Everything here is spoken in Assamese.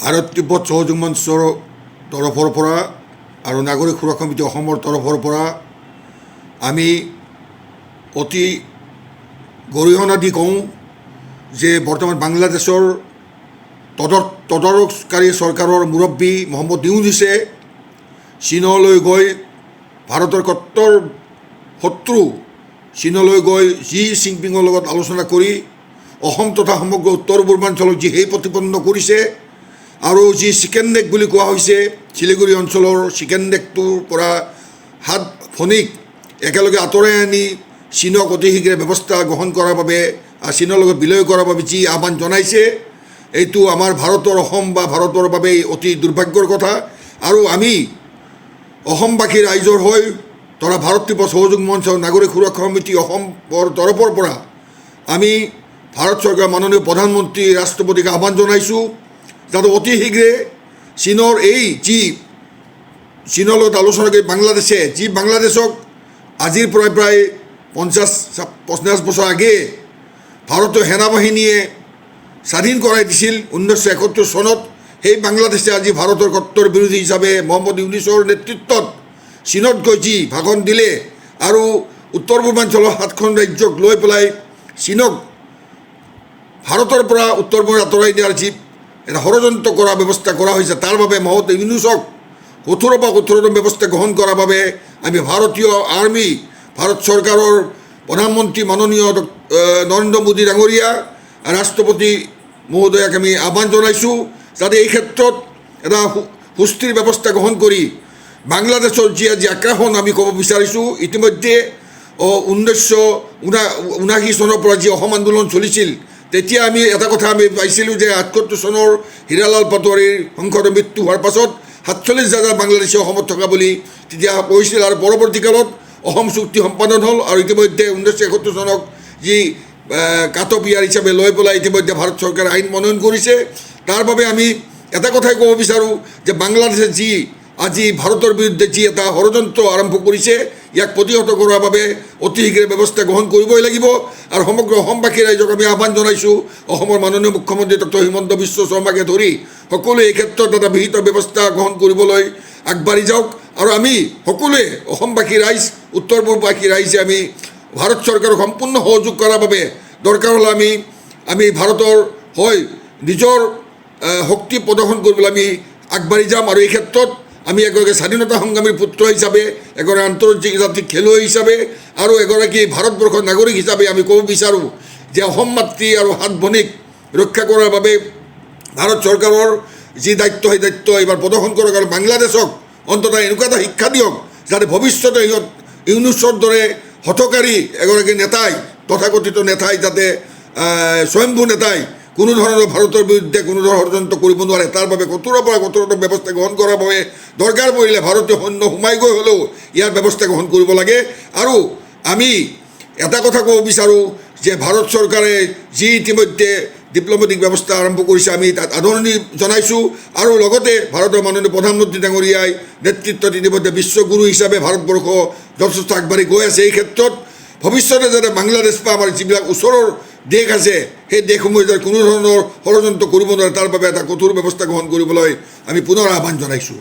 ভাৰত তিব্বত সহযোগ মঞ্চৰ তৰফৰ পৰা আৰু নাগৰিক সুৰক্ষা সমিতি অসমৰ তৰফৰ পৰা আমি অতি গৰিহণা দি কওঁ যে বৰ্তমান বাংলাদেশৰ তদাৰককাৰী চৰকাৰৰ মুৰব্বী মহম্মদ ইউনুছে চীনলৈ গৈ ভাৰতৰ কট্টৰ শত্ৰু চীনলৈ গৈ জি জিনপিঙৰ লগত আলোচনা কৰি অসম তথা সমগ্ৰ উত্তৰ পূৰ্বাঞ্চলক যি সেই প্ৰতিপন্ন কৰিছে আৰু যি চিকেন নেক বুলি কোৱা হৈছে শিলিগুৰি অঞ্চলৰ চিকেন নেকটোৰ পৰা হাত ফণিক একেলগে আঁতৰাই আনি চীনক অতি শীঘ্ৰে ব্যৱস্থা গ্ৰহণ কৰাৰ বাবে চীনৰ লগত বিলয় কৰাৰ বাবে যি আহ্বান জনাইছে এইটো আমাৰ ভাৰতৰ অসম বা ভাৰতৰ বাবে অতি দুৰ্ভাগ্যৰ কথা। আৰু আমি অসমবাসী ৰাইজৰ হৈ তথা ভাৰত তিব্বত সহযোগ মঞ্চ নাগৰিক সুৰক্ষা সমিতি অসমৰ তৰফৰ পৰা আমি ভাৰত চৰকাৰ মাননীয় প্ৰধানমন্ত্ৰী ৰাষ্ট্ৰপতিক আহ্বান জনাইছোঁ যাতে অতি শীঘ্ৰে চীনৰ এই যি চীনৰ লগত আলোচনা কৰি বাংলাদেশক আজিৰ পৰা প্ৰায় 50 বছৰ আগে ভাৰতীয় সেনাবাহিনীয়ে স্বাধীন কৰাই দিছিল 1971 চনত। সেই বাংলাদেশে আজি ভাৰতৰ কট্টৰ বিৰোধী হিচাপে মহম্মদ ইউনুছৰ নেতৃত্বত চীনত গৈ যি ভাষণ দিলে আৰু উত্তৰ পূৰ্বাঞ্চলৰ 7খন ৰাজ্যক লৈ পেলাই চীনক ভাৰতৰ পৰা উত্তৰ পূৰ্ব আঁতৰাই দিয়াৰ যি এটা ষড়যন্ত্ৰ কৰাৰ ব্যৱস্থা কৰা হৈছে তাৰ বাবে মহম্মদ ইউনুছক কঠোৰতম ব্যৱস্থা গ্ৰহণ কৰাৰ বাবে আমি ভাৰতীয় আৰ্মি ভাৰত চৰকাৰৰ প্ৰধানমন্ত্ৰী মাননীয় নৰেন্দ্ৰ মোদী ডাঙৰীয়া ৰাষ্ট্ৰপতি মহোদয়াক আমি আহ্বান জনাইছোঁ যাতে এই ক্ষেত্ৰত এটা সুস্থিৰ ব্যৱস্থা গ্ৰহণ কৰি বাংলাদেশৰ যি আজি আগ্ৰাসন আমি ক'ব বিচাৰিছোঁ ইতিমধ্যে 1979 চনৰ পৰা যি অসম আন্দোলন চলিছিল তেতিয়া আমি এটা কথা আমি পাইছিলোঁ যে 78 চনৰ হীৰালাল পাটোৱাৰীৰ সংসদৰ মৃত্যু হোৱাৰ পাছত 47,000 বাংলাদেশী অসমত থকা বুলি তেতিয়া কৈছিল আৰু পৰৱৰ্তীকালত অসম চুক্তি সম্পাদন হ'ল আৰু ইতিমধ্যে 1971 চনক যি কাটঅফ ইয়াৰ হিচাপে লৈ পেলাই ইতিমধ্যে ভাৰত চৰকাৰে আইন মনোনয়ন কৰিছে। তাৰ বাবে আমি এটা কথাই ক'ব বিচাৰোঁ যে বাংলাদেশে যি আজি ভাৰতৰ বিৰুদ্ধে যি এটা ষড়যন্ত্ৰ আৰম্ভ কৰিছে ইয়াক প্ৰতিহত কৰাৰ বাবে অতি শীঘ্ৰে ব্যৱস্থা গ্ৰহণ কৰিবই লাগিব। আৰু সমগ্ৰ অসমবাসী ৰাইজক আমি আহ্বান জনাইছোঁ অসমৰ মাননীয় মুখ্যমন্ত্ৰী ডক্টৰ হিমন্ত বিশ্ব শৰ্মাকে ধৰি সকলোৱে এই ক্ষেত্ৰত এটা বিহিত ব্যৱস্থা গ্ৰহণ কৰিবলৈ আগবাঢ়ি যাওক। আৰু আমি সকলোৱে অসমবাসী ৰাইজ উত্তৰ পূৰ্ববাসী ৰাইজে আমি ভাৰত চৰকাৰক সম্পূৰ্ণ সহযোগ কৰাৰ বাবে দৰকাৰ হ'লে আমি ভাৰতৰ হৈ নিজৰ শক্তি প্ৰদৰ্শন কৰিবলৈ আমি আগবাঢ়ি যাম। আৰু এই ক্ষেত্ৰত আমি এগৰাকী স্বাধীনতা সংগ্ৰামীৰ পুত্ৰ হিচাপে এগৰাকী আন্তৰ্জাতিক খেলুৱৈ হিচাপে আৰু এগৰাকী ভাৰতবৰ্ষৰ নাগৰিক হিচাপে আমি ক'ব বিচাৰোঁ যে অসম মাতৃ আৰু 7 ভনীক ৰক্ষা কৰাৰ বাবে ভাৰত চৰকাৰৰ যি দায়িত্ব সেই দায়িত্ব এইবাৰ প্ৰদৰ্শন কৰক আৰু বাংলাদেশক অন্ততঃ এনেকুৱা এটা শিক্ষা দিয়ক যাতে ভৱিষ্যতে ইউনুছৰ দৰে হঠকাৰী এগৰাকী নেতাই তথাকথিত নেতাই যাতে স্বয়ম্ভূ নেতাই কোনো ধৰণৰ ভাৰতৰ বিৰুদ্ধে কোনো ধৰণৰ ষড়যন্ত্ৰ কৰিব নোৱাৰে তাৰ বাবে কঠোৰতম ব্যৱস্থা গ্ৰহণ কৰাৰ বাবে দৰকাৰ পৰিলে ভাৰতীয় সৈন্য সোমাই গৈ হ'লেও ইয়াৰ ব্যৱস্থা গ্ৰহণ কৰিব লাগে। আৰু আমি এটা কথা ক'ব বিচাৰোঁ যে ভাৰত চৰকাৰে যি ইতিমধ্যে ডিপ্ল'মেটিক ব্যৱস্থা আৰম্ভ কৰিছে আমি তাত আদৰণি জনাইছোঁ আৰু লগতে ভাৰতৰ মাননীয় প্ৰধানমন্ত্ৰী ডাঙৰীয়াই নেতৃত্বত ইতিমধ্যে বিশ্বগুৰু হিচাপে ভাৰতবৰ্ষ যথেষ্ট আগবাঢ়ি গৈ আছে। এই ক্ষেত্ৰত ভৱিষ্যতে যাতে বাংলাদেশ বা আমাৰ যিবিলাক ওচৰৰ দেশ আছে সেই দেশসমূহে যাতে কোনো ধৰণৰ ষড়যন্ত্ৰ কৰিব নোৱাৰে তাৰ বাবে এটা কঠোৰ ব্যৱস্থা গ্ৰহণ কৰিবলৈ আমি পুনৰ আহ্বান জনাইছোঁ।